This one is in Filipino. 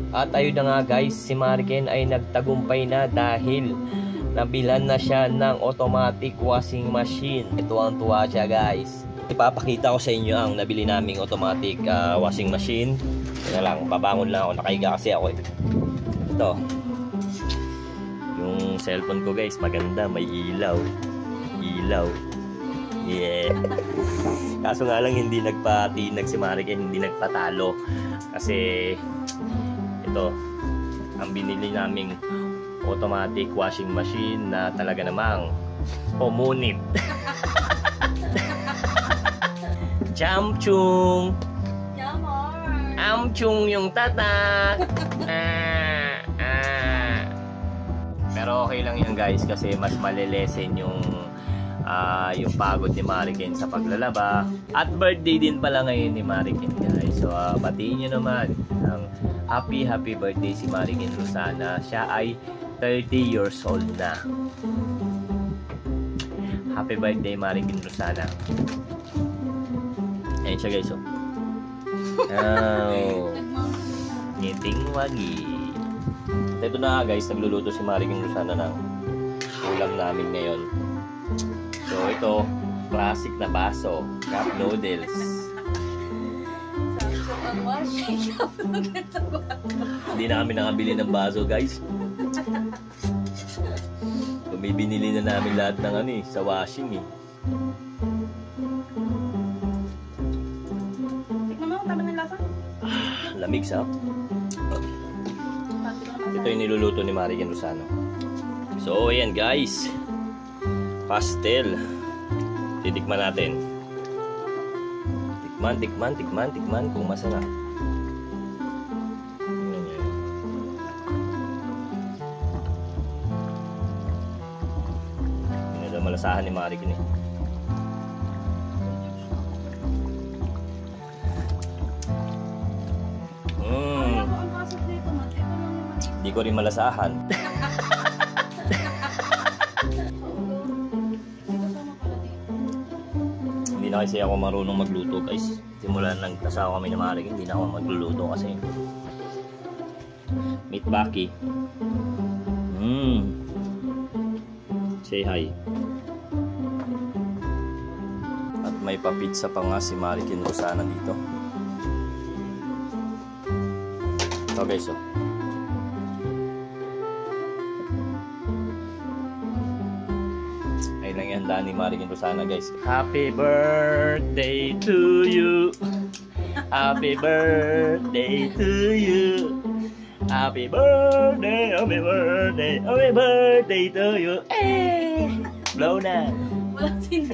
At ayun na nga guys, si Mariken ay nagtagumpay na dahil nabilan na siya ng automatic washing machine. Ito ang tuwa siya guys. Ipapakita ko sa inyo ang nabili naming automatic washing machine. Yan lang, babangon lang ako, nakahiga kasi ako. Ito. Yung cellphone ko guys, maganda, may ilaw. Ilaw. Yeah. Kaso nga lang hindi nagpatinag si Mariken, hindi nagpatalo. Kasi ito, ang binili naming automatic washing machine na talaga namang pumunit. Chamchung! Amchung yung tatak! Pero okay lang yan guys kasi mas malilesen yung pagod ni Mariken sa paglalaba. At birthday din pala ngayon ni Mariken guys. So batiin nyo naman ng happy birthday si Mariken Rosana. Siya ay 30 years old na. Happy birthday Mariken Rosana. Ayan siya guys. Oh. Ngiting wagi. Ito na guys, nagluluto si Mariken Rosana ng ulam namin ngayon. So ito, classic na baso, cup noodles. Hindi na kami nakabili ng baso guys. Binili na namin lahat ng sa washing Tikman mo, tama ng lasa. Lamig sa. Ito yung niluluto ni Mariken Rosana. So ayan guys, pastel. Titikman natin. Tikman kung masarap. Malasahan ni Mariken Hindi ko rin malasahan. Hindi na kasi ako marunong magluto guys. Simulan lang kasawa kami ni Mariken, hindi na ako magluluto kasi meat baki. Say hi. At may pa-pizza pa nga si Mariken Rosana dito. Ito guys Ayun lang yung handa ni Mariken Rosana guys. Happy birthday to you. Happy birthday to you. Happy birthday, happy birthday, happy birthday to you. Blow na. Walang sindi.